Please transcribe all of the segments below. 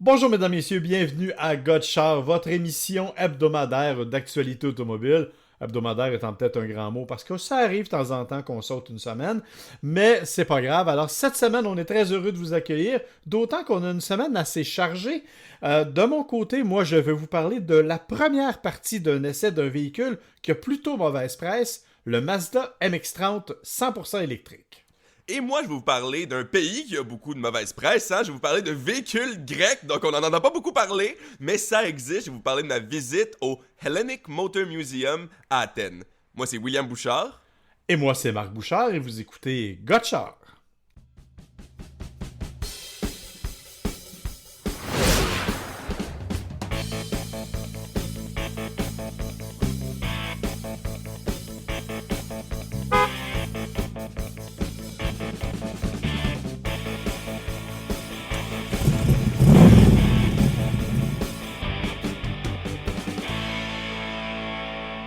Bonjour mesdames, messieurs, bienvenue à Godchar, votre émission hebdomadaire d'actualité automobile. Hebdomadaire étant peut-être un grand mot parce que ça arrive de temps en temps qu'on saute une semaine, mais c'est pas grave. Alors cette semaine, on est très heureux de vous accueillir, d'autant qu'on a une semaine assez chargée. De mon côté, moi je vais vous parler de la première partie d'un essai d'un véhicule qui a plutôt mauvaise presse, le Mazda MX-30 100% électrique. Et moi, je vais vous parler d'un pays qui a beaucoup de mauvaise presse. Je vais vous parler de véhicules grecs, donc on n'en a pas beaucoup parlé, mais ça existe. Je vais vous parler de ma visite au Hellenic Motor Museum à Athènes. Moi, c'est William Bouchard. Et moi c'est Marc Bouchard et vous écoutez Godchar.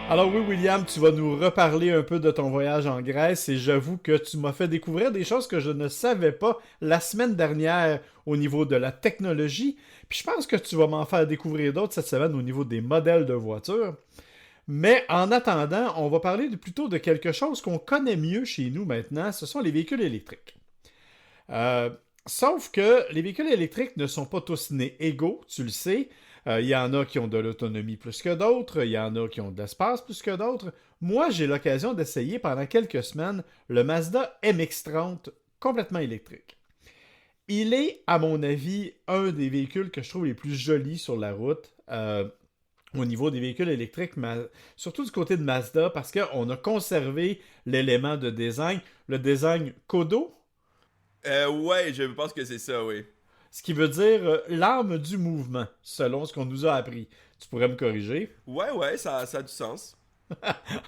Alors oui, William, tu vas nous reparler un peu de ton voyage en Grèce et j'avoue que tu m'as fait découvrir des choses que je ne savais pas la semaine dernière au niveau de la technologie. Puis je pense que tu vas m'en faire découvrir d'autres cette semaine au niveau des modèles de voitures. Mais en attendant, on va parler plutôt de quelque chose qu'on connaît mieux chez nous maintenant, ce sont les véhicules électriques. Euh, Sauf que les véhicules électriques ne sont pas tous nés égaux, tu le sais. Il y en a qui ont de l'autonomie plus que d'autres, il y en a qui ont de l'espace plus que d'autres. Moi, j'ai l'occasion d'essayer pendant quelques semaines le Mazda MX-30 complètement électrique. Il est, à mon avis, un des véhicules que je trouve les plus jolis sur la route. Au niveau des véhicules électriques, surtout du côté de Mazda, parce qu'on a conservé l'élément de design, le design Kodo, Ouais, je pense que c'est ça, oui. ce qui veut dire l'arme du mouvement, selon ce qu'on nous a appris. Tu pourrais me corriger? Ouais, ça a du sens.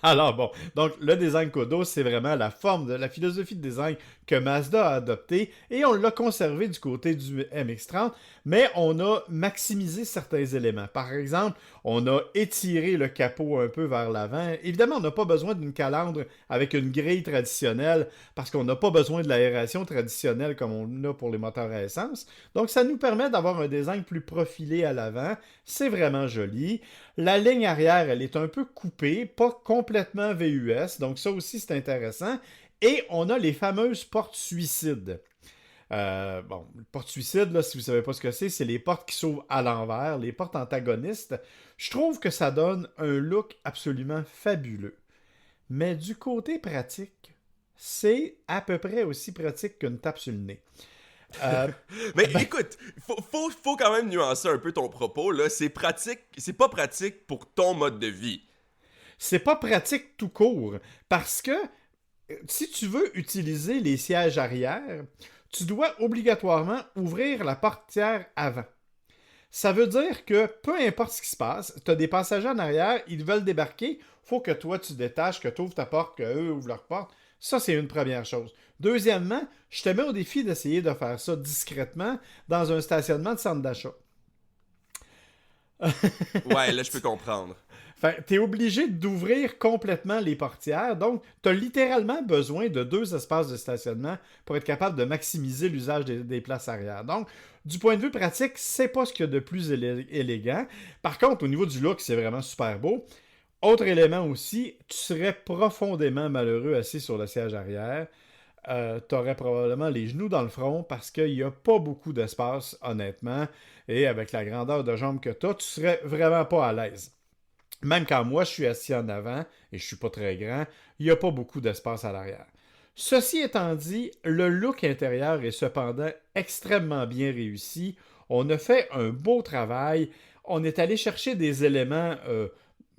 Alors bon, donc le design Kodo, c'est vraiment la forme de la philosophie de design que Mazda a adoptée et on l'a conservé du côté du MX-30, mais on a maximisé certains éléments. Par exemple, on a étiré le capot un peu vers l'avant. Évidemment, on n'a pas besoin d'une calandre avec une grille traditionnelle parce qu'on n'a pas besoin de l'aération traditionnelle comme on a pour les moteurs à essence. Donc ça nous permet d'avoir un design plus profilé à l'avant. C'est vraiment joli. La ligne arrière, elle est un peu coupée, pas complètement VUS, donc ça aussi c'est intéressant. Et on a les fameuses portes suicides. Bon, les portes suicides, là, si vous ne savez pas ce que c'est les portes qui s'ouvrent à l'envers, les portes antagonistes. Je trouve que ça donne un look absolument fabuleux. Mais du côté pratique, c'est à peu près aussi pratique qu'une tape sur le nez. Euh, Mais ben, écoute, faut quand même nuancer un peu ton propos, là. C'est pratique, c'est pas pratique pour ton mode de vie. c'est pas pratique tout court parce que si tu veux utiliser les sièges arrière, tu dois obligatoirement ouvrir la portière avant. Ça veut dire que peu importe ce qui se passe, tu as des passagers en arrière, ils veulent débarquer, faut que toi tu détaches, que tu ouvres ta porte, qu'eux ouvrent leur porte. Ça, c'est une première chose. Deuxièmement, je te mets au défi d'essayer de faire ça discrètement dans un stationnement de centre d'achat. Ouais, là, je peux comprendre. Fait, t'es obligé d'ouvrir complètement les portières, donc tu as littéralement besoin de deux espaces de stationnement pour être capable de maximiser l'usage des places arrière. Donc, du point de vue pratique, c'est pas ce qu'il y a de plus élégant. Par contre, au niveau du look, c'est vraiment super beau. Autre élément aussi, tu serais profondément malheureux assis sur le siège arrière. Tu aurais probablement les genoux dans le front parce qu'il n'y a pas beaucoup d'espace, honnêtement. Et avec la grandeur de jambes que tu as, tu serais vraiment pas à l'aise. Même quand moi je suis assis en avant et je suis pas très grand, il n'y a pas beaucoup d'espace à l'arrière. Ceci étant dit, le look intérieur est cependant extrêmement bien réussi. On a fait un beau travail. On est allé chercher des éléments,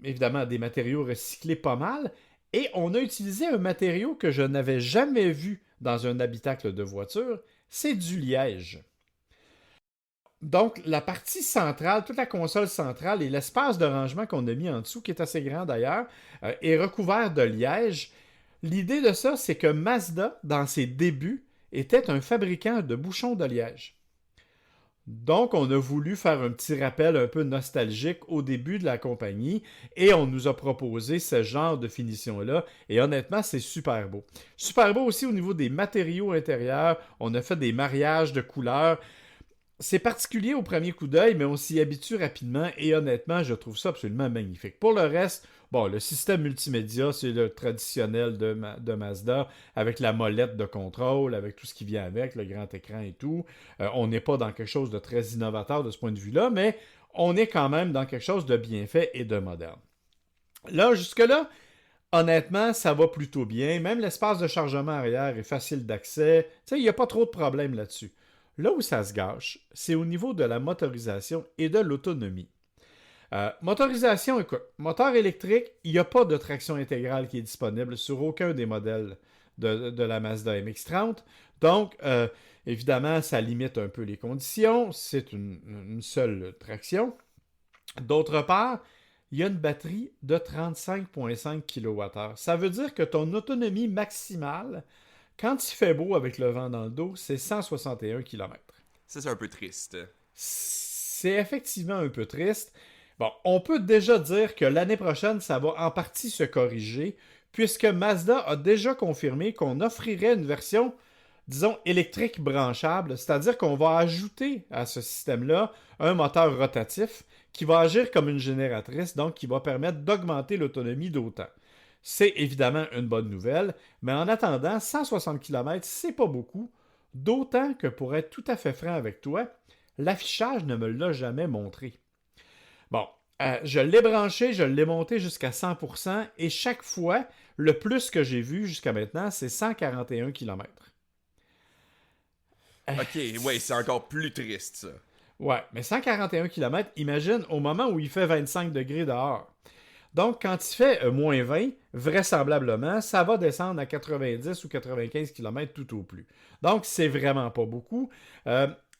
évidemment des matériaux recyclés pas mal, et on a utilisé un matériau que je n'avais jamais vu dans un habitacle de voiture, c'est du liège. Donc, la partie centrale, toute la console centrale et l'espace de rangement qu'on a mis en dessous, qui est assez grand d'ailleurs, est recouvert de liège. L'idée de ça, c'est que Mazda, dans ses débuts, était un fabricant de bouchons de liège. Donc, on a voulu faire un petit rappel un peu nostalgique au début de la compagnie et on nous a proposé ce genre de finition-là. Et honnêtement, c'est super beau. Super beau aussi au niveau des matériaux intérieurs. On a fait des mariages de couleurs. C'est particulier au premier coup d'œil, mais on s'y habitue rapidement et honnêtement, je trouve ça absolument magnifique. Pour le reste, bon, le système multimédia, c'est le traditionnel de Mazda, avec la molette de contrôle, avec tout ce qui vient avec, le grand écran et tout. On n'est pas dans quelque chose de très innovateur de ce point de vue-là, mais on est quand même dans quelque chose de bien fait et de moderne. Là, jusque-là, honnêtement, ça va plutôt bien. Même l'espace de chargement arrière est facile d'accès. Tu sais, il n'y a pas trop de problèmes là-dessus. Là où ça se gâche, c'est au niveau de la motorisation et de l'autonomie. Motorisation, écoute, moteur électrique, il n'y a pas de traction intégrale qui est disponible sur aucun des modèles de la Mazda MX-30. Donc, évidemment, ça limite un peu les conditions. C'est une seule traction. D'autre part, il y a une batterie de 35,5 kWh. Ça veut dire que ton autonomie maximale, quand il fait beau avec le vent dans le dos, c'est 161 km. Ça, c'est un peu triste. C'est effectivement un peu triste. Bon, on peut déjà dire que l'année prochaine, ça va en partie se corriger, puisque Mazda a déjà confirmé qu'on offrirait une version, disons, électrique branchable, c'est-à-dire qu'on va ajouter à ce système-là un moteur rotatif qui va agir comme une génératrice, donc qui va permettre d'augmenter l'autonomie d'autant. C'est évidemment une bonne nouvelle, mais en attendant, 160 km, c'est pas beaucoup, d'autant que pour être tout à fait franc avec toi, l'affichage ne me l'a jamais montré. Bon, je l'ai branché, je l'ai monté jusqu'à 100%, et chaque fois, le plus que j'ai vu jusqu'à maintenant, c'est 141 km. Ok, ouais, c'est encore plus triste, ça. Ouais, mais 141 km, imagine au moment où il fait 25 degrés dehors. Donc, quand il fait moins 20, vraisemblablement, ça va descendre à 90 ou 95 km tout au plus. Donc, c'est vraiment pas beaucoup.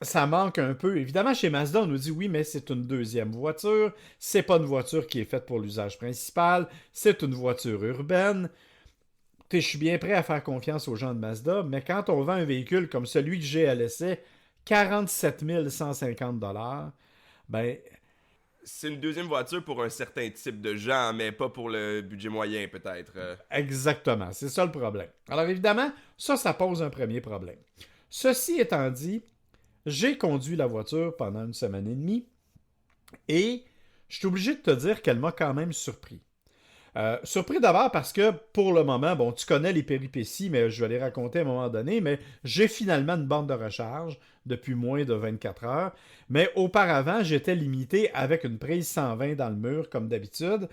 Ça manque un peu. Évidemment, chez Mazda, on nous dit oui, mais c'est une deuxième voiture. C'est pas une voiture qui est faite pour l'usage principal. C'est une voiture urbaine. Je suis bien prêt à faire confiance aux gens de Mazda, mais quand on vend un véhicule comme celui que j'ai à l'essai, 47 150 $, ben, C'est une deuxième voiture pour un certain type de gens, mais pas pour le budget moyen, peut-être. exactement, c'est ça le problème. Alors évidemment, ça pose un premier problème. Ceci étant dit, j'ai conduit la voiture pendant une semaine et demie et je suis obligé de te dire qu'elle m'a quand même surpris. Surpris d'abord parce que pour le moment, bon, tu connais les péripéties, mais je vais les raconter à un moment donné, mais j'ai finalement une borne de recharge depuis moins de 24 heures. Mais auparavant, j'étais limité avec une prise 120 dans le mur, comme d'habitude.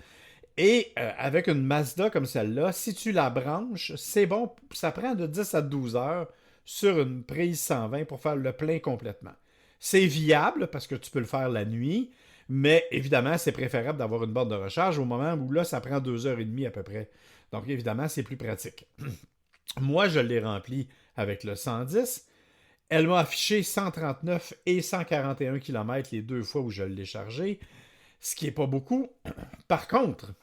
Et avec une Mazda comme celle-là, si tu la branches, c'est bon, ça prend de 10 à 12 heures sur une prise 120 pour faire le plein complètement. C'est viable parce que tu peux le faire la nuit, mais évidemment, c'est préférable d'avoir une borne de recharge au moment où là, ça prend 2 heures et demie à peu près. Donc évidemment, c'est plus pratique. Moi, je l'ai rempli avec le 110. Elle m'a affiché 139 et 141 km les deux fois où je l'ai chargé, ce qui n'est pas beaucoup. Par contre,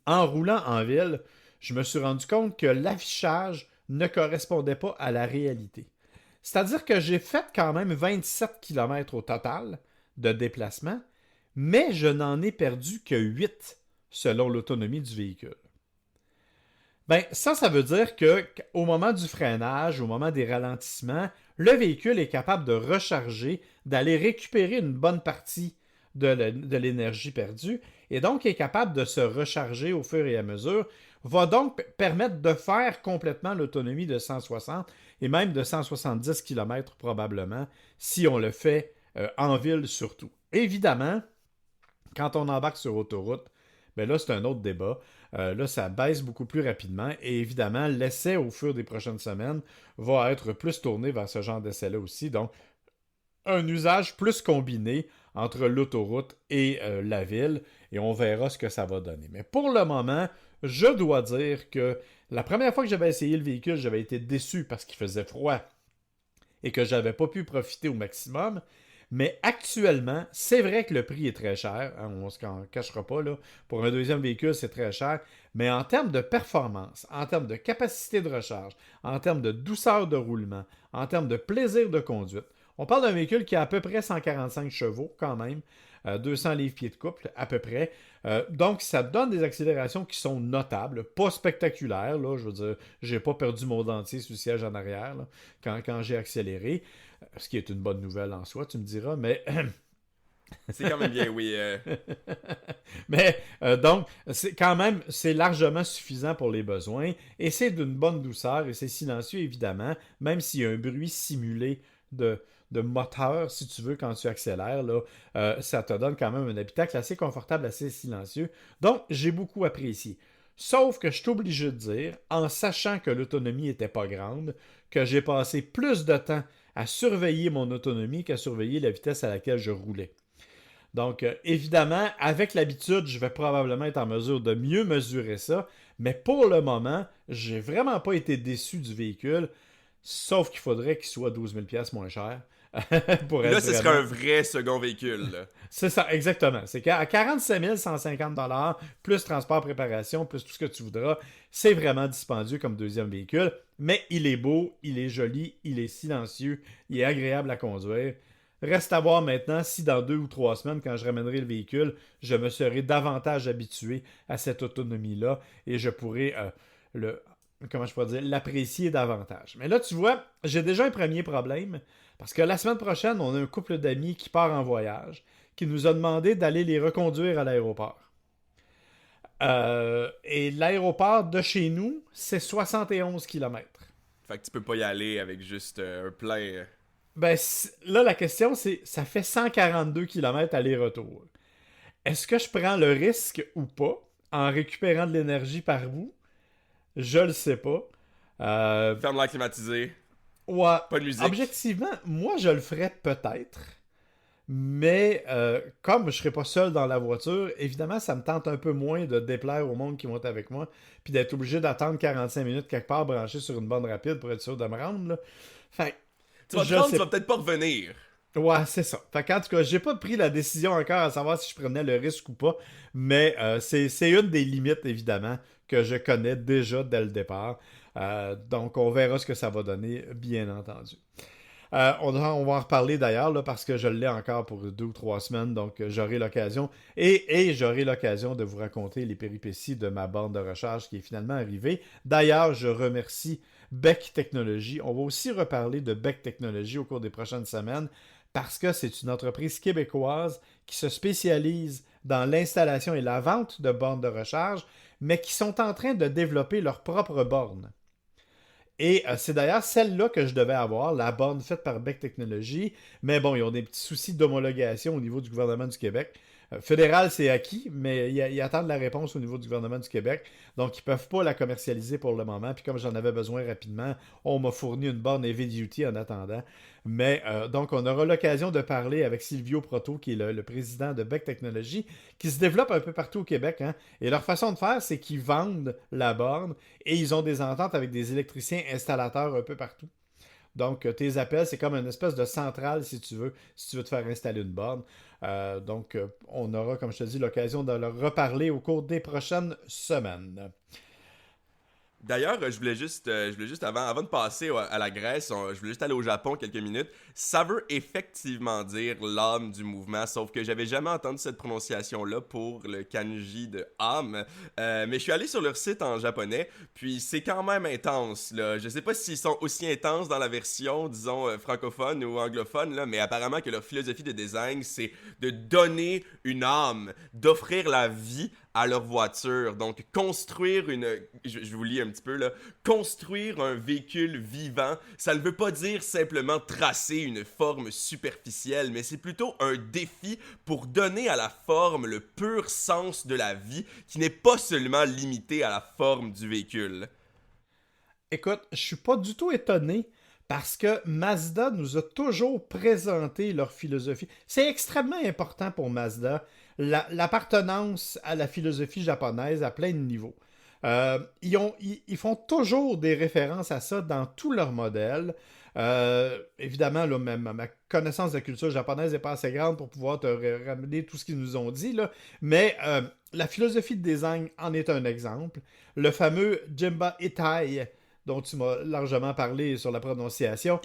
en roulant en ville, je me suis rendu compte que l'affichage ne correspondait pas à la réalité. C'est-à-dire que j'ai fait quand même 27 km au total de déplacement, mais je n'en ai perdu que 8 selon l'autonomie du véhicule. Ben, ça veut dire que au moment du freinage, au moment des ralentissements, le véhicule est capable de recharger, d'aller récupérer une bonne partie de l'énergie perdue, et donc est capable de se recharger au fur et à mesure, va donc permettre de faire complètement l'autonomie de 160 et même de 170 km probablement, si on le fait en ville surtout. Évidemment, quand on embarque sur autoroute, ben là, c'est un autre débat. Là, ça baisse beaucoup plus rapidement. Et évidemment, l'essai au fur des prochaines semaines va être plus tourné vers ce genre d'essai-là aussi. Donc, un usage plus combiné entre l'autoroute et la ville. Et on verra ce que ça va donner. Mais pour le moment, je dois dire que la première fois que j'avais essayé le véhicule, j'avais été déçu parce qu'il faisait froid et que j'avais pas pu profiter au maximum. Mais actuellement, c'est vrai que le prix est très cher. Hein, on ne se cachera pas. Là. Pour un deuxième véhicule, c'est très cher. Mais en termes de performance, en termes de capacité de recharge, en termes de douceur de roulement, en termes de plaisir de conduite, on parle d'un véhicule qui a à peu près 145 chevaux quand même, 200 livres-pieds de couple à peu près. Donc, ça donne des accélérations qui sont notables, pas spectaculaires. Là, je veux dire, j'ai pas perdu mon dentier sur le siège en arrière là, quand j'ai accéléré. Ce qui est une bonne nouvelle en soi, tu me diras, mais... C'est quand même bien, oui. Mais donc, c'est largement suffisant pour les besoins et c'est d'une bonne douceur et c'est silencieux évidemment, même s'il y a un bruit simulé de moteur, si tu veux, quand tu accélères, là, ça te donne quand même un habitacle assez confortable, assez silencieux. Donc, j'ai beaucoup apprécié. Sauf que je suis obligé de dire, en sachant que l'autonomie n'était pas grande, que j'ai passé plus de temps à surveiller mon autonomie qu'à surveiller la vitesse à laquelle je roulais. Donc, évidemment, avec l'habitude, je vais probablement être en mesure de mieux mesurer ça, mais pour le moment, j'ai vraiment pas été déçu du véhicule, sauf qu'il faudrait qu'il soit 12 000 $ moins cher. Pour Là, être ce serait un vrai second véhicule. Là. C'est ça, exactement. C'est qu'à 47 150 $, plus transport, préparation, plus tout ce que tu voudras, c'est vraiment dispendieux comme deuxième véhicule, mais il est beau, il est joli, il est silencieux, il est agréable à conduire. Reste à voir maintenant si dans 2 ou 3 semaines, quand je ramènerai le véhicule, je me serai davantage habitué à cette autonomie-là et je pourrai l'apprécier davantage. Mais là, tu vois, j'ai déjà un premier problème parce que la semaine prochaine, on a un couple d'amis qui part en voyage qui nous a demandé d'aller les reconduire à l'aéroport. Et l'aéroport de chez nous, c'est 71 km. Fait que tu peux pas y aller avec juste un plein... Ben, là, la question, c'est, ça fait 142 km aller-retour. Est-ce que je prends le risque ou pas en récupérant de l'énergie par bout? Je le sais pas. Ferme l'air climatisé. Ouais, pas de musique. Objectivement, moi, je le ferais peut-être. Mais comme je serai pas seul dans la voiture, évidemment, ça me tente un peu moins de déplaire au monde qui vont être avec moi, puis d'être obligé d'attendre 45 minutes quelque part branché sur une borne rapide pour être sûr de me rendre. Là. Fait tu vas peut-être pas revenir. Ouais, c'est ça. Fait qu'en tout cas, j'ai pas pris la décision encore à savoir si je prenais le risque ou pas, mais c'est une des limites, évidemment, que je connais déjà dès le départ. Donc, on verra ce que ça va donner, bien entendu. On va en reparler d'ailleurs, là, parce que je l'ai encore pour 2 ou 3 semaines, donc j'aurai l'occasion. Et j'aurai l'occasion de vous raconter les péripéties de ma borne de recharge qui est finalement arrivée. D'ailleurs, je remercie Beck Technologies. On va aussi reparler de Beck Technologies au cours des prochaines semaines, parce que c'est une entreprise québécoise qui se spécialise dans l'installation et la vente de bornes de recharge, mais qui sont en train de développer leur propre borne. Et c'est d'ailleurs celle-là que je devais avoir, la borne faite par Beck Technologies. Mais bon, ils ont des petits soucis d'homologation au niveau du gouvernement du Québec. Fédéral, c'est acquis, mais ils attendent la réponse au niveau du gouvernement du Québec. Donc, ils ne peuvent pas la commercialiser pour le moment. Puis comme j'en avais besoin rapidement, on m'a fourni une borne heavy duty en attendant. Mais donc, on aura l'occasion de parler avec Silvio Proto, qui est le président de Beck Technologies, qui se développe un peu partout au Québec. Hein. Et leur façon de faire, c'est qu'ils vendent la borne et ils ont des ententes avec des électriciens installateurs un peu partout. Donc, tes appels, c'est comme une espèce de centrale, si tu veux te faire installer une borne. Donc, on aura, comme je te dis, l'occasion de leur reparler au cours des prochaines semaines. D'ailleurs, je voulais juste avant de passer à la Grèce, je voulais juste aller au Japon quelques minutes. Ça veut effectivement dire l'âme du mouvement, sauf que j'avais jamais entendu cette prononciation-là pour le kanji de âme. Mais je suis allé sur leur site en japonais, puis c'est quand même intense, là. Je sais pas s'ils sont aussi intenses dans la version, disons, francophone ou anglophone, là, mais apparemment que leur philosophie de design, c'est de donner une âme, d'offrir la vie à leur voiture. Donc, construire je vous lis un petit peu, là. Construire un véhicule vivant, ça ne veut pas dire simplement tracer une forme superficielle, mais c'est plutôt un défi pour donner à la forme le pur sens de la vie, qui n'est pas seulement limité à la forme du véhicule. Écoute, je suis pas du tout étonné parce que Mazda nous a toujours présenté leur philosophie. C'est extrêmement important pour Mazda, l'appartenance à la philosophie japonaise à plein de niveaux. Ils font toujours des références à ça dans tous leurs modèles. Évidemment, là, ma connaissance de la culture japonaise n'est pas assez grande pour pouvoir te ramener tout ce qu'ils nous ont dit, là. Mais la philosophie de design en est un exemple. Le fameux Jimba Itai, dont tu m'as largement parlé sur la prononciation.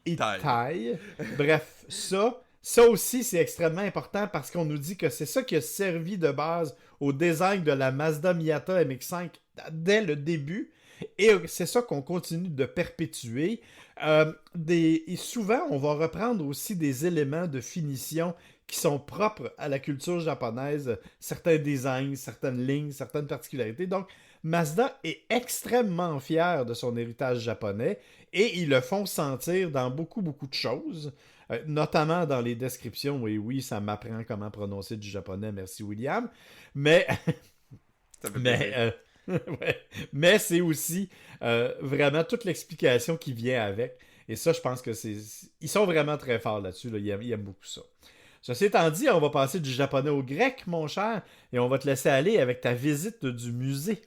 Itai. Bref, ça aussi, c'est extrêmement important parce qu'on nous dit que c'est ça qui a servi de base au design de la Mazda Miata MX-5 dès le début. Et c'est ça qu'on continue de perpétuer. Et souvent, on va reprendre aussi des éléments de finition qui sont propres à la culture japonaise, certains designs, certaines lignes, certaines particularités. Donc, Mazda est extrêmement fier de son héritage japonais et ils le font sentir dans beaucoup, beaucoup de choses, notamment dans les descriptions. Et oui, ça m'apprend comment prononcer du japonais, merci William. Mais, Ça fait mais, plaisir. ouais. Mais c'est aussi vraiment toute l'explication qui vient avec. Et ça, je pense que c'est. Ils sont vraiment très forts là-dessus. Là. Ils aiment beaucoup ça. Ceci étant dit, on va passer du japonais au grec, mon cher, et on va te laisser aller avec ta visite du musée.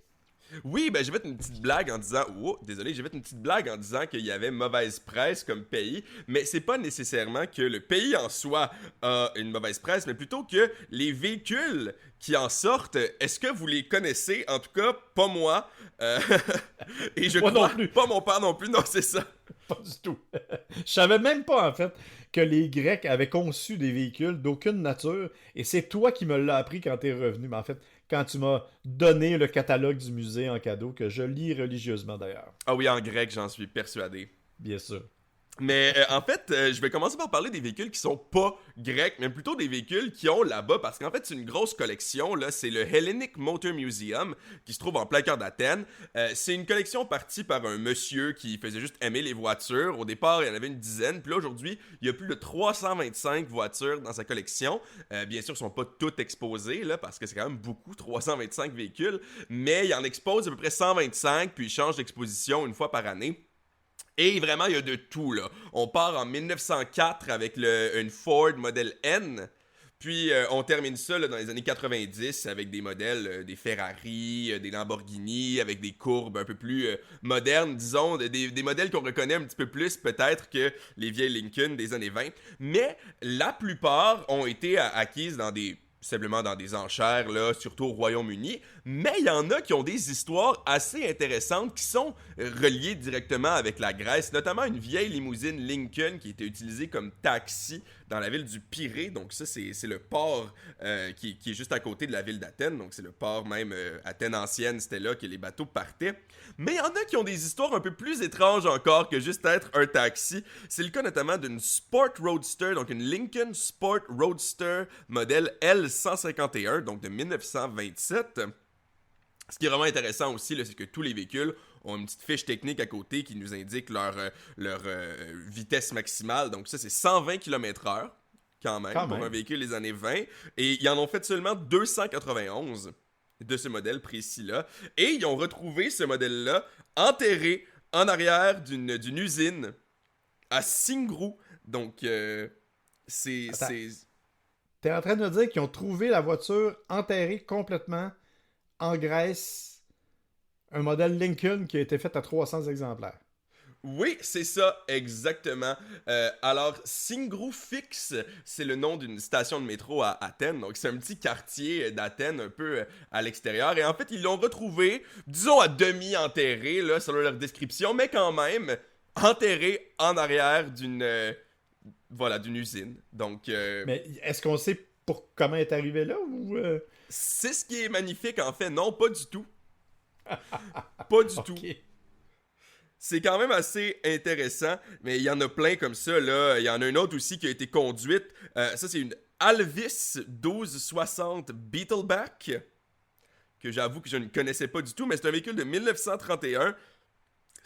Oui, ben j'ai fait une petite blague en disant, oh, désolé, j'ai fait une petite blague en disant qu'il y avait mauvaise presse comme pays, mais c'est pas nécessairement que le pays en soi a une mauvaise presse, mais plutôt que les véhicules qui en sortent, est-ce que vous les connaissez? En tout cas, pas moi. Euh, et je Moi non crois plus. pas mon père non plus, non, c'est ça. Pas du tout. Je savais même pas, en fait, que les Grecs avaient conçu des véhicules d'aucune nature, et c'est toi qui me l'as appris quand t'es revenu. Mais en fait, quand tu m'as donné le catalogue du musée en cadeau, que je lis religieusement d'ailleurs. Ah oui, en grec, j'en suis persuadé. Bien sûr. Mais en fait, je vais commencer par parler des véhicules qui sont pas grecs, mais plutôt des véhicules qui ont là-bas, parce qu'en fait, c'est une grosse collection, là, c'est le Hellenic Motor Museum, qui se trouve en plein cœur d'Athènes. C'est une collection partie par un monsieur qui faisait juste aimer les voitures. Au départ, il y en avait une dizaine, puis là, aujourd'hui, il y a plus de 325 voitures dans sa collection. Bien sûr, elles sont pas toutes exposées, là, parce que c'est quand même beaucoup, 325 véhicules, mais il en expose à peu près 125, puis il change d'exposition une fois par année. Et vraiment, il y a de tout, là. On part en 1904 avec une Ford Model N. Puis on termine ça là, dans les années 90 avec des modèles, des Ferrari, des Lamborghini, avec des courbes un peu plus modernes, disons, des modèles qu'on reconnaît un petit peu plus peut-être que les vieilles Lincoln des années 20. Mais la plupart ont été acquises simplement dans des enchères, là, surtout au Royaume-Uni. Mais il y en a qui ont des histoires assez intéressantes qui sont reliées directement avec la Grèce, notamment une vieille limousine Lincoln qui était utilisée comme taxi dans la ville du Pirée. Donc ça, c'est le port qui est juste à côté de la ville d'Athènes. Donc c'est le port même, Athènes ancienne, c'était là que les bateaux partaient. Mais il y en a qui ont des histoires un peu plus étranges encore que juste être un taxi. C'est le cas notamment d'une Sport Roadster, donc une Lincoln Sport Roadster modèle L151, donc de 1927. Ce qui est vraiment intéressant aussi, là, c'est que tous les véhicules ont une petite fiche technique à côté qui nous indique leur vitesse maximale. Donc ça, c'est 120 km/h, quand même, pour un véhicule des années 20. Et ils en ont fait seulement 291 de ce modèle précis-là. Et ils ont retrouvé ce modèle-là enterré en arrière d'une usine à Singrou. Donc, c'est... T'es en train de me dire qu'ils ont trouvé la voiture enterrée complètement en Grèce, un modèle Lincoln qui a été fait à 300 exemplaires. Oui, c'est ça, exactement. Alors, Singrou Fix, c'est le nom d'une station de métro à Athènes. Donc, c'est un petit quartier d'Athènes un peu à l'extérieur. Et en fait, ils l'ont retrouvé, disons, à demi enterré, là, selon leur description, mais quand même enterré en arrière d'une usine. Donc, Mais est-ce qu'on sait comment elle est arrivé là ou c'est ce qui est magnifique, en fait. Non, pas du tout. Pas du tout. C'est quand même assez intéressant, mais il y en a plein comme ça, là. Il y en a une autre aussi qui a été conduite. Ça, c'est une Alvis 1260 Beetleback, que j'avoue que je ne connaissais pas du tout, mais c'est un véhicule de 1931,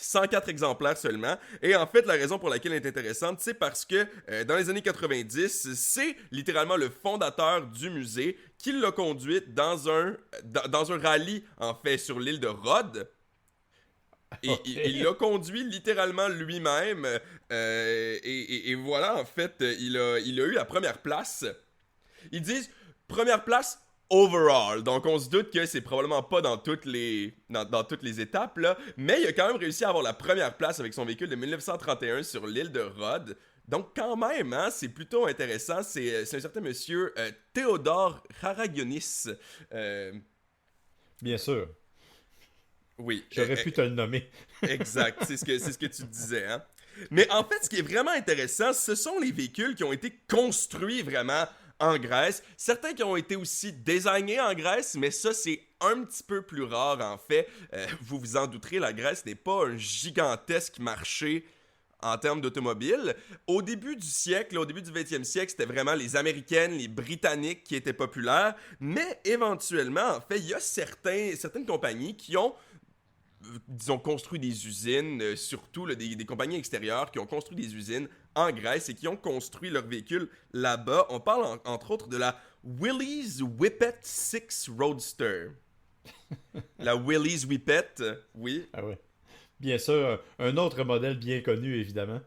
104 exemplaires seulement. Et en fait, la raison pour laquelle elle est intéressante, c'est parce que dans les années 90, c'est littéralement le fondateur du musée qui l'a conduite dans un rallye, en fait, sur l'île de Rhodes. Et okay. il l'a conduit littéralement lui-même. Et voilà, en fait, il a eu la première place. Ils disent première place overall. Donc on se doute que c'est probablement pas dans toutes les étapes, là. Mais il a quand même réussi à avoir la première place avec son véhicule de 1931 sur l'île de Rhodes. Donc quand même, hein, c'est plutôt intéressant. C'est un certain monsieur Théodore Charagionis. Bien sûr. Oui. J'aurais pu te le nommer. Exact, c'est ce que tu disais, hein. Mais en fait, ce qui est vraiment intéressant, ce sont les véhicules qui ont été construits vraiment en Grèce. Certains qui ont été aussi designés en Grèce, mais ça, c'est un petit peu plus rare en fait. Vous vous en douterez, la Grèce n'est pas un gigantesque marché en termes d'automobile. Au début du siècle, au début du 20e siècle, c'était vraiment les Américaines, les Britanniques qui étaient populaires, mais éventuellement, en fait, il y a certaines compagnies qui ont disons, construit des usines, surtout là, des compagnies extérieures qui ont construit des usines en Grèce et qui ont construit leurs véhicules là-bas. On parle entre autres de la Willys Whippet 6 Roadster. La Willys Whippet, oui. Ah ouais. Bien sûr, un autre modèle bien connu, évidemment.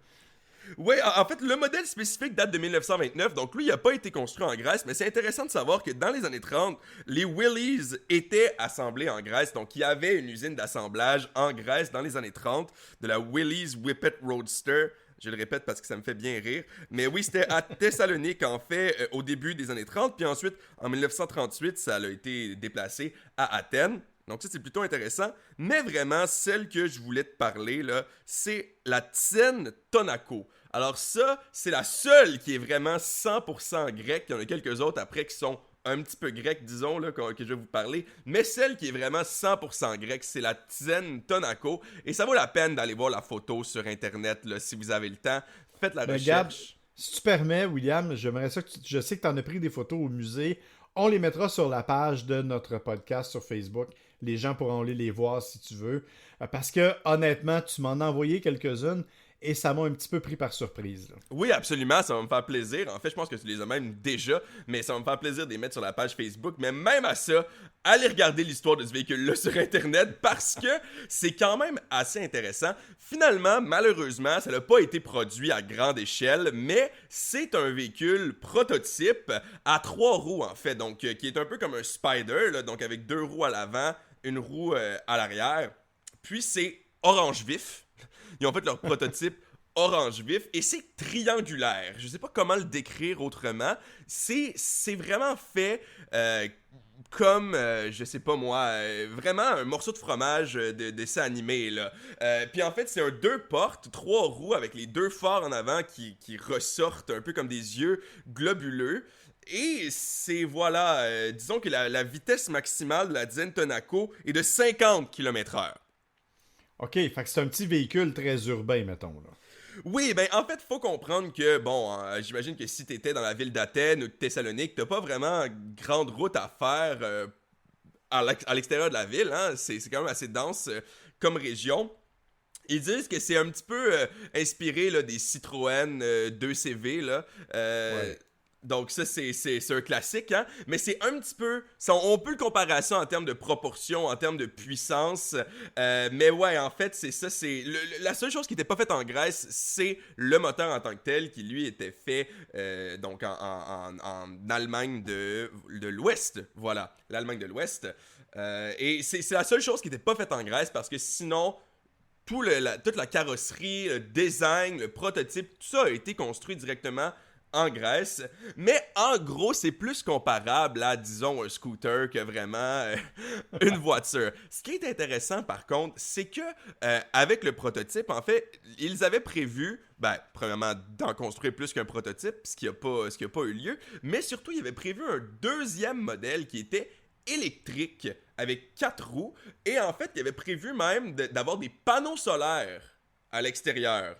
Oui, en fait, le modèle spécifique date de 1929, donc lui, il n'a pas été construit en Grèce, mais c'est intéressant de savoir que dans les années 30, les Willys étaient assemblés en Grèce, donc il y avait une usine d'assemblage en Grèce dans les années 30 de la Willys Whippet Roadster. Je le répète parce que ça me fait bien rire. Mais oui, c'était à Thessalonique, en fait, au début des années 30, puis ensuite, en 1938, ça a été déplacé à Athènes. Donc ça, c'est plutôt intéressant. Mais vraiment, celle que je voulais te parler, là, c'est la Tsène Tonako. Alors ça, c'est la seule qui est vraiment 100% grecque. Il y en a quelques autres après qui sont un petit peu grecs, disons, là, que je vais vous parler. Mais celle qui est vraiment 100% grecque, c'est la Tsène Tonako. Et ça vaut la peine d'aller voir la photo sur Internet, là, si vous avez le temps. Faites la recherche. Gab, si tu permets, William, j'aimerais ça que je sais que tu en as pris des photos au musée. On les mettra sur la page de notre podcast sur Facebook. Les gens pourront les voir si tu veux. Parce que, honnêtement, tu m'en as envoyé quelques-unes et ça m'a un petit peu pris par surprise. Là. Oui, absolument, ça va me faire plaisir. En fait, je pense que tu les as même déjà, mais ça va me faire plaisir de les mettre sur la page Facebook. Mais même à ça, allez regarder l'histoire de ce véhicule-là sur Internet parce que c'est quand même assez intéressant. Finalement, malheureusement, ça n'a pas été produit à grande échelle, mais c'est un véhicule prototype à 3 roues, en fait, donc qui est un peu comme un Spider, là, donc avec 2 roues à l'avant, une roue à l'arrière. Puis c'est orange vif. Ils ont fait leur prototype orange vif et c'est triangulaire. Je sais pas comment le décrire autrement. C'est vraiment fait comme, je sais pas moi, vraiment un morceau de fromage de dessin animé, là. Puis en fait, c'est un 2 portes, 3 roues avec les 2 phares en avant qui ressortent un peu comme des yeux globuleux. Et c'est, voilà, disons que la vitesse maximale de la Tsène Tonako est de 50 km/h. OK, fait que c'est un petit véhicule très urbain, mettons. Là. Oui, ben en fait, faut comprendre que, bon, j'imagine que si t'étais dans la ville d'Athènes ou de Thessalonique, t'as pas vraiment grande route à faire à l'extérieur de la ville, hein. C'est quand même assez dense comme région. Ils disent que c'est un petit peu inspiré là, des Citroën 2CV, là. Ouais. Donc ça, c'est un classique, hein? Mais c'est un petit peu... on peut le comparer à ça en termes de proportion, en termes de puissance. Mais ouais, en fait, c'est ça. La seule chose qui n'était pas faite en Grèce, c'est le moteur en tant que tel, qui lui était fait donc en Allemagne de l'Ouest. Voilà, l'Allemagne de l'Ouest. Et c'est la seule chose qui n'était pas faite en Grèce, parce que sinon... toute la carrosserie, le design, le prototype, tout ça a été construit directement en Grèce, mais en gros, c'est plus comparable à, disons, un scooter que vraiment une voiture. Ce qui est intéressant, par contre, c'est que avec le prototype, en fait, ils avaient prévu, premièrement, d'en construire plus qu'un prototype, ce qui n'a pas eu lieu, mais surtout, ils avaient prévu un deuxième modèle qui était électrique, avec 4 roues, et en fait, ils avaient prévu même d'avoir des panneaux solaires à l'extérieur.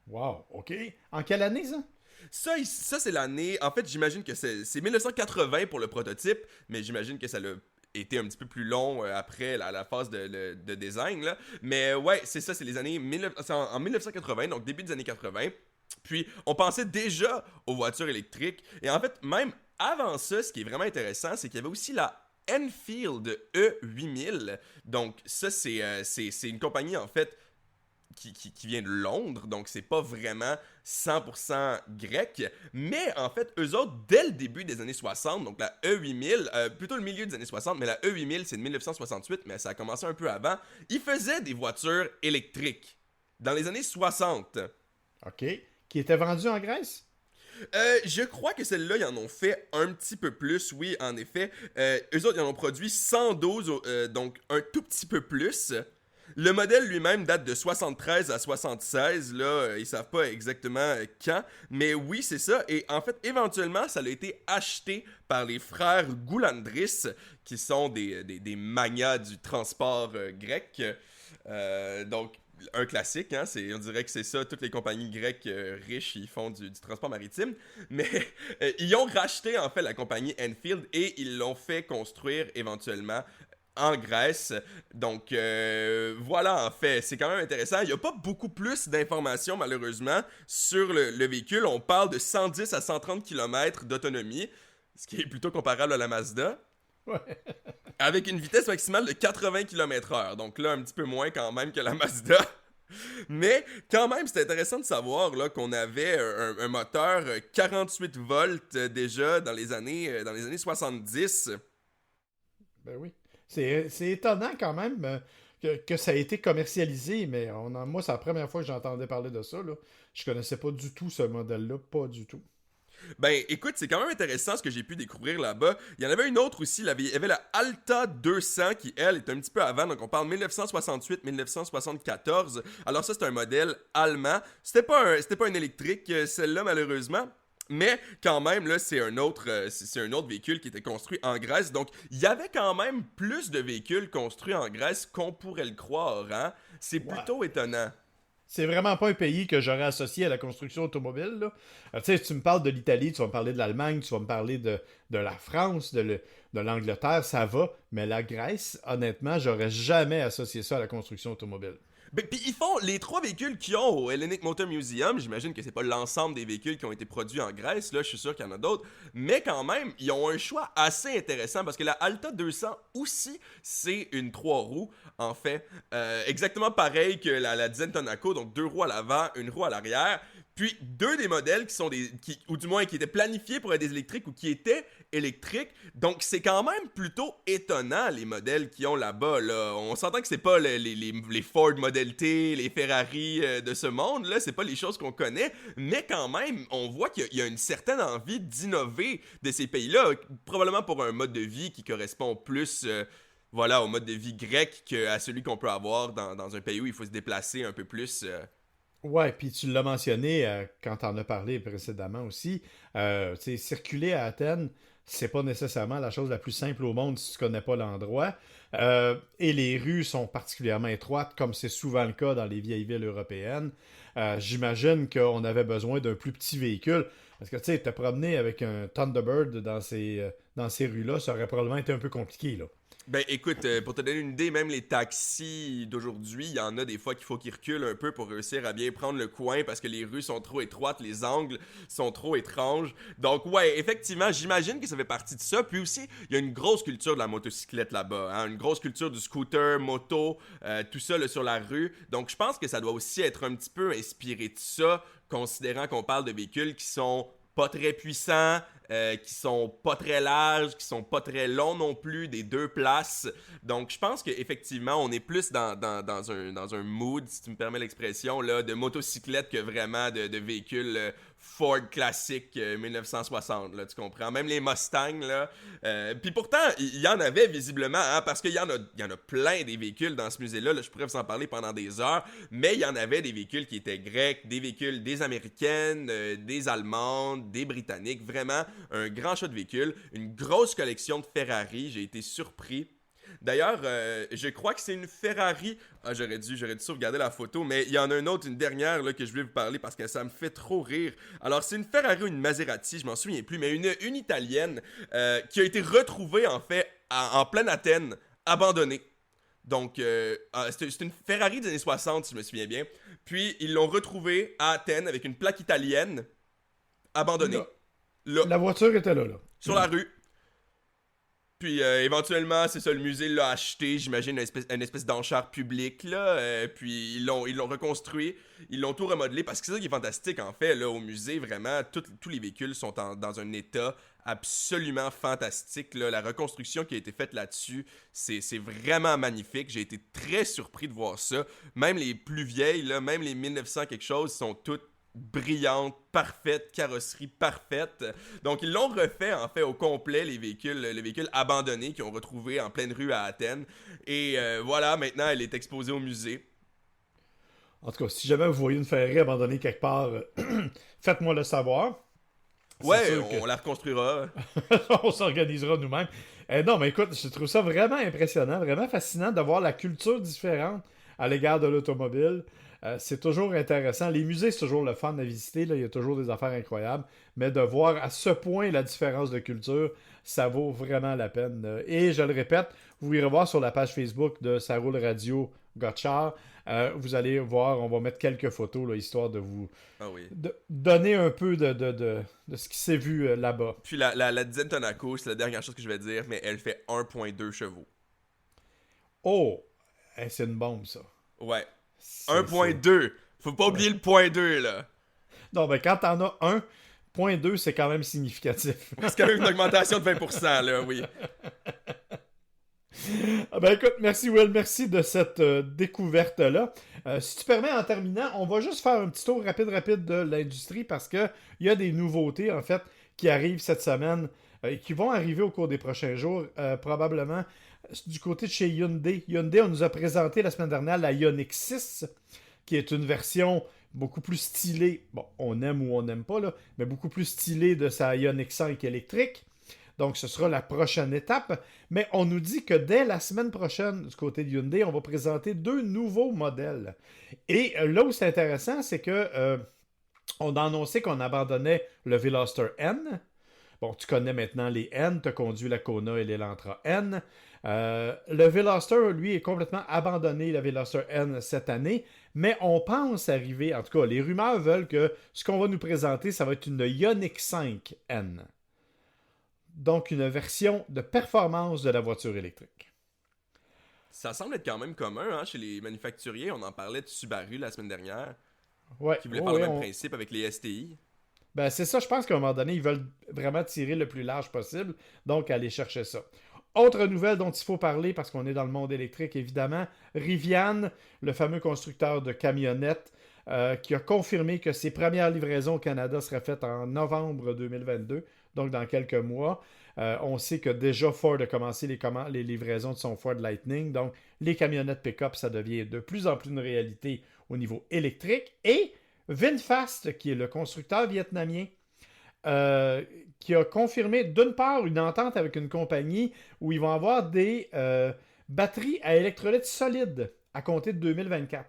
Wow, OK. En quelle année, ça? Ça c'est l'année... En fait, j'imagine que c'est 1980 pour le prototype, mais j'imagine que ça l'a été un petit peu plus long après la phase de design, là. Mais ouais, c'est ça, c'est les années... en 1980, donc début des années 80. Puis, on pensait déjà aux voitures électriques. Et en fait, même avant ça, ce qui est vraiment intéressant, c'est qu'il y avait aussi la Enfield E8000. Donc, ça, c'est une compagnie, en fait... Qui vient de Londres, donc c'est pas vraiment 100% grec, mais en fait, eux autres, dès le début des années 60, donc la E8000, plutôt le milieu des années 60, mais la E8000, c'est de 1968, mais ça a commencé un peu avant, ils faisaient des voitures électriques dans les années 60. OK. Qui était vendue en Grèce? Je crois que celle-là, ils en ont fait un petit peu plus, oui, en effet. Eux autres, ils en ont produit 112, donc un tout petit peu plus. Le modèle lui-même date de 73 à 76, là, ils savent pas exactement quand, mais oui, c'est ça. Et en fait, éventuellement, ça a été acheté par les frères Goulandris, qui sont des magnats du transport grec. Donc, un classique, hein, on dirait que c'est ça, toutes les compagnies grecques riches, ils font du transport maritime, mais ils ont racheté en fait la compagnie Enfield et ils l'ont fait construire éventuellement en Grèce. Donc voilà, en fait, c'est quand même intéressant. Il n'y a pas beaucoup plus d'informations malheureusement sur le véhicule. On parle de 110 à 130 km d'autonomie, ce qui est plutôt comparable à la Mazda. Ouais. Avec une vitesse maximale de 80 km/h. Donc là, un petit peu moins quand même que la Mazda. Mais quand même, c'est intéressant de savoir là, qu'on avait un moteur 48 volts déjà dans les années 70. Ben oui. C'est étonnant quand même que ça a été commercialisé, mais moi, c'est la première fois que j'entendais parler de ça. Là. Je connaissais pas du tout ce modèle-là, pas du tout. Ben écoute, c'est quand même intéressant ce que j'ai pu découvrir là-bas. Il y en avait une autre aussi, il y avait la Alta 200 qui, elle, est un petit peu avant. Donc on parle 1968-1974. Alors ça, c'est un modèle allemand. C'était pas un électrique, celle-là, malheureusement. Mais quand même, là, c'est un autre véhicule qui était construit en Grèce. Donc, il y avait quand même plus de véhicules construits en Grèce qu'on pourrait le croire, hein? C'est Ouais. plutôt étonnant. C'est vraiment pas un pays que j'aurais associé à la construction automobile. Là. Tu sais, tu me parles de l'Italie, tu vas me parler de l'Allemagne, tu vas me parler de la France, de l'Angleterre, ça va. Mais la Grèce, honnêtement, j'aurais jamais associé ça à la construction automobile. Ben, puis ils font les trois véhicules qu'ils ont au Hellenic Motor Museum. J'imagine que c'est pas l'ensemble des véhicules qui ont été produits en Grèce, là, je suis sûr qu'il y en a d'autres. Mais quand même, ils ont un choix assez intéressant parce que la Alta 200 aussi, c'est une 3 roues, en fait. Exactement pareil que la Zentonako, donc 2 roues à l'avant, une roue à l'arrière. Puis deux des modèles qui sont ou du moins qui étaient planifiés pour être des électriques ou qui étaient électriques. Donc c'est quand même plutôt étonnant les modèles qu'ils ont là-bas. Là. On s'entend que c'est pas les Ford Model T, les Ferrari de ce monde, là, c'est pas les choses qu'on connaît, mais quand même, on voit qu'il y a une certaine envie d'innover de ces pays-là, probablement pour un mode de vie qui correspond plus voilà, au mode de vie grec qu'à celui qu'on peut avoir dans un pays où il faut se déplacer un peu plus. Ouais, puis tu l'as mentionné quand t'en as parlé précédemment aussi. Tu sais, circuler à Athènes, c'est pas nécessairement la chose la plus simple au monde si tu connais pas l'endroit. Et les rues sont particulièrement étroites, comme c'est souvent le cas dans les vieilles villes européennes. J'imagine qu'on avait besoin d'un plus petit véhicule. Parce que tu sais, te promener avec un Thunderbird dans ces rues-là, ça aurait probablement été un peu compliqué, là. Ben écoute, pour te donner une idée, même les taxis d'aujourd'hui, il y en a des fois qu'il faut qu'ils reculent un peu pour réussir à bien prendre le coin parce que les rues sont trop étroites, les angles sont trop étranges. Donc ouais, effectivement, j'imagine que ça fait partie de ça. Puis aussi, il y a une grosse culture de la motocyclette là-bas, hein? Une grosse culture du scooter, moto, tout ça là, sur la rue. Donc je pense que ça doit aussi être un petit peu inspiré de ça, considérant qu'on parle de véhicules qui sont pas très puissants, qui sont pas très larges, qui sont pas très longs non plus, des deux places. Donc, je pense qu'effectivement, on est plus dans un mood, si tu me permets l'expression, là, de motocyclette que vraiment de véhicules Ford classique 1960, là, tu comprends? Même les Mustangs, là. Puis pourtant, il y en avait visiblement, hein, parce qu'il y en a plein des véhicules dans ce musée-là, là, je pourrais vous en parler pendant des heures, mais il y en avait des véhicules qui étaient grecs, des véhicules des Américaines, des Allemandes, des Britanniques, vraiment un grand choix de véhicules, une grosse collection de Ferrari, j'ai été surpris. D'ailleurs, je crois que c'est une Ferrari. Ah, j'aurais dû sauvegarder la photo, mais il y en a une autre, une dernière là, que je voulais vous parler parce que ça me fait trop rire. Alors, c'est une Ferrari ou une Maserati, je m'en souviens plus, mais une italienne qui a été retrouvée en fait en pleine Athènes, abandonnée. Donc, c'est une Ferrari des années 60, si je me souviens bien. Puis, ils l'ont retrouvée à Athènes avec une plaque italienne, abandonnée. Là, La voiture était là. sur la rue. Puis éventuellement, c'est ça, le musée l'a acheté, j'imagine, une espèce d'enchère publique, là. Puis ils l'ont reconstruit, ils l'ont tout remodelé, parce que c'est ça qui est fantastique, en fait, là, au musée, vraiment, tous les véhicules sont dans un état absolument fantastique, là. La reconstruction qui a été faite là-dessus, c'est vraiment magnifique. J'ai été très surpris de voir ça. Même les plus vieilles, là, même les 1900 quelque chose, sont toutes brillante, parfaite, carrosserie parfaite. Donc ils l'ont refait en fait au complet, les véhicules abandonnés qu'ils ont retrouvés en pleine rue à Athènes. Et voilà, maintenant elle est exposée au musée. En tout cas, si jamais vous voyez une Ferrari abandonnée quelque part, faites-moi le savoir. Ouais, on la reconstruira. On s'organisera nous-mêmes. Non, mais écoute, je trouve ça vraiment impressionnant, vraiment fascinant de voir la culture différente à l'égard de l'automobile. C'est toujours intéressant. Les musées, c'est toujours le fun à visiter. Là. Il y a toujours des affaires incroyables. Mais de voir à ce point la différence de culture, ça vaut vraiment la peine. Et je le répète, vous irez voir sur la page Facebook de Ça roule radio Gotchard. Vous allez voir, on va mettre quelques photos, là, histoire de vous donner un peu de ce qui s'est vu là-bas. Puis la dizaine Tonneau, c'est la dernière chose que je vais dire, mais elle fait 1,2 chevaux. Oh! C'est une bombe, ça. Ouais. 1,2. Faut pas oublier le point 2, là. Non, ben quand t'en as 1,2, c'est quand même significatif. C'est quand même une augmentation de 20%, là, oui. Ben écoute, merci Will, merci de cette découverte-là. Si tu permets, en terminant, on va juste faire un petit tour rapide de l'industrie parce qu'il y a des nouveautés, en fait, qui arrivent cette semaine et qui vont arriver au cours des prochains jours, probablement du côté de chez Hyundai. Hyundai, on nous a présenté la semaine dernière la Ioniq 6, qui est une version beaucoup plus stylée, bon, on aime ou on n'aime pas, là, mais beaucoup plus stylée de sa Ioniq 5 électrique. Donc, ce sera la prochaine étape. Mais on nous dit que dès la semaine prochaine, du côté de Hyundai, on va présenter 2 nouveaux modèles. Et là où c'est intéressant, c'est que on a annoncé qu'on abandonnait le Veloster N. Bon, tu connais maintenant les N, tu as conduit la Kona et l'Elantra N. Le Veloster, lui, est complètement abandonné, le Veloster N, cette année. Mais on pense arriver, en tout cas, les rumeurs veulent que ce qu'on va nous présenter, ça va être une Ioniq 5 N. Donc, une version de performance de la voiture électrique. Ça semble être quand même commun hein, chez les manufacturiers. On en parlait de Subaru la semaine dernière. Ouais, qui voulaient faire le même principe avec les STI. Ben, c'est ça, je pense qu'à un moment donné, ils veulent vraiment tirer le plus large possible. Donc, aller chercher ça. Autre nouvelle dont il faut parler, parce qu'on est dans le monde électrique, évidemment, Rivian, le fameux constructeur de camionnettes, qui a confirmé que ses premières livraisons au Canada seraient faites en novembre 2022. Donc, dans quelques mois, on sait que déjà Ford a commencé les livraisons de son Ford Lightning. Donc, les camionnettes pick-up, ça devient de plus en plus une réalité au niveau électrique. Et VinFast, qui est le constructeur vietnamien, qui a confirmé, d'une part, une entente avec une compagnie où ils vont avoir des batteries à électrolyte solide à compter de 2024.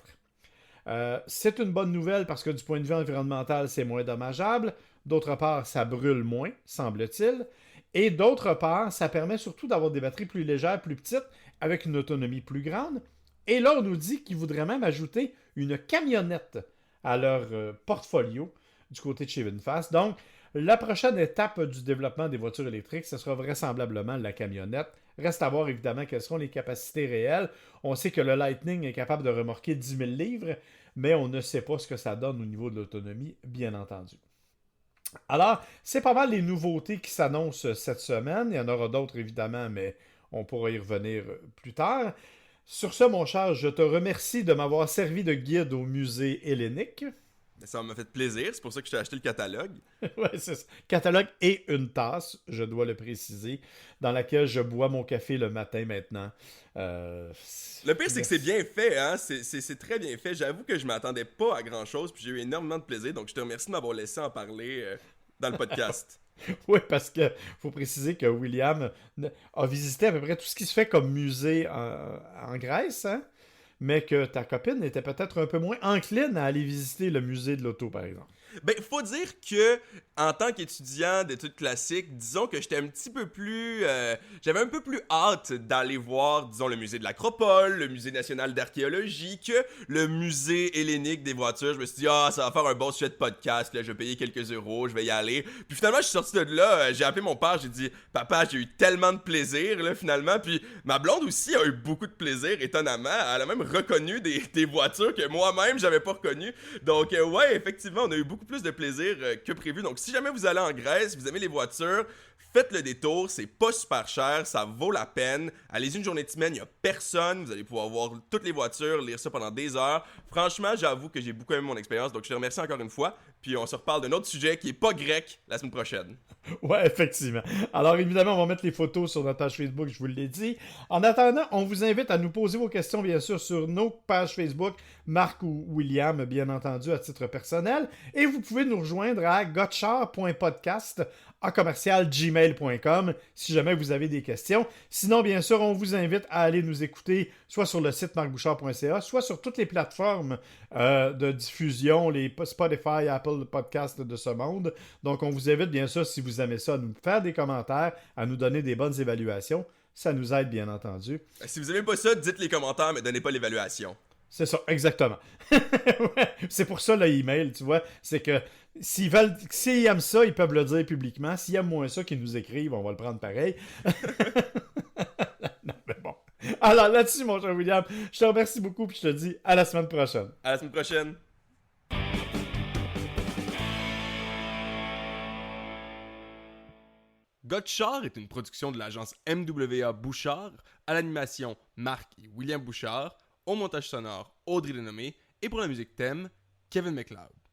C'est une bonne nouvelle parce que du point de vue environnemental, c'est moins dommageable. D'autre part, ça brûle moins, semble-t-il. Et d'autre part, ça permet surtout d'avoir des batteries plus légères, plus petites, avec une autonomie plus grande. Et là, on nous dit qu'ils voudraient même ajouter une camionnette à leur portfolio du côté de chez VinFast. Donc, la prochaine étape du développement des voitures électriques, ce sera vraisemblablement la camionnette. Reste à voir évidemment quelles seront les capacités réelles. On sait que le Lightning est capable de remorquer 10 000 livres, mais on ne sait pas ce que ça donne au niveau de l'autonomie, bien entendu. Alors, c'est pas mal les nouveautés qui s'annoncent cette semaine. Il y en aura d'autres évidemment, mais on pourra y revenir plus tard. Sur ce, mon cher, je te remercie de m'avoir servi de guide au musée hellénique. Ça m'a fait plaisir, c'est pour ça que je t'ai acheté le catalogue. Oui, c'est ça. Catalogue et une tasse, je dois le préciser, dans laquelle je bois mon café le matin maintenant. Le pire, c'est que c'est bien fait, hein? C'est très bien fait. J'avoue que je m'attendais pas à grand-chose, puis j'ai eu énormément de plaisir, donc je te remercie de m'avoir laissé en parler dans le podcast. Oui, parce que faut préciser que William a visité à peu près tout ce qui se fait comme musée en Grèce, hein? Mais que ta copine était peut-être un peu moins encline à aller visiter le musée de l'auto, par exemple. Ben, faut dire que, en tant qu'étudiant d'études classiques, disons que j'étais un petit peu plus... j'avais un peu plus hâte d'aller voir, disons, le musée de l'Acropole, le musée national d'archéologie, que le musée hellénique des voitures. Je me suis dit, ça va faire un bon sujet de podcast, là, je vais payer quelques euros, je vais y aller. Puis finalement, je suis sorti de là, j'ai appelé mon père, j'ai dit, papa, j'ai eu tellement de plaisir, là, finalement. Puis ma blonde aussi a eu beaucoup de plaisir, étonnamment. Elle a même reconnu des voitures que moi-même, j'avais pas reconnues. Donc, ouais, effectivement, on a eu beaucoup plus de plaisir que prévu. Donc, si jamais vous allez en Grèce, vous aimez les voitures, faites le détour, c'est pas super cher, ça vaut la peine. Allez-y une journée de semaine, il y a personne, vous allez pouvoir voir toutes les voitures, lire ça pendant des heures. Franchement, j'avoue que j'ai beaucoup aimé mon expérience, donc je te remercie encore une fois. puis on se reparle d'un autre sujet qui est pas grec la semaine prochaine. Ouais, effectivement. Alors, évidemment, on va mettre les photos sur notre page Facebook, je vous l'ai dit. En attendant, on vous invite à nous poser vos questions, bien sûr, sur nos pages Facebook, Marc ou William, bien entendu, à titre personnel. Et vous pouvez nous rejoindre à gotchar.podcast@gmail.com si jamais vous avez des questions. Sinon, bien sûr, on vous invite à aller nous écouter soit sur le site marcbouchard.ca, soit sur toutes les plateformes de diffusion, les Spotify, Apple Podcasts de ce monde. Donc, on vous invite, bien sûr, si vous aimez ça, à nous faire des commentaires, à nous donner des bonnes évaluations. Ça nous aide, bien entendu. Si vous aimez pas ça, dites les commentaires, mais donnez pas l'évaluation. C'est ça, exactement. Ouais, c'est pour ça l'email, tu vois. C'est que s'ils aiment ça, ils peuvent le dire publiquement. S'ils aiment moins ça, qu'ils nous écrivent, on va le prendre pareil. Non, mais bon. Alors là-dessus, mon cher William, je te remercie beaucoup et je te dis à la semaine prochaine. À la semaine prochaine. Gotchard est une production de l'agence MWA Bouchard, à l'animation Marc et William Bouchard, au montage sonore Audrey Denomé et pour la musique thème Kevin MacLeod.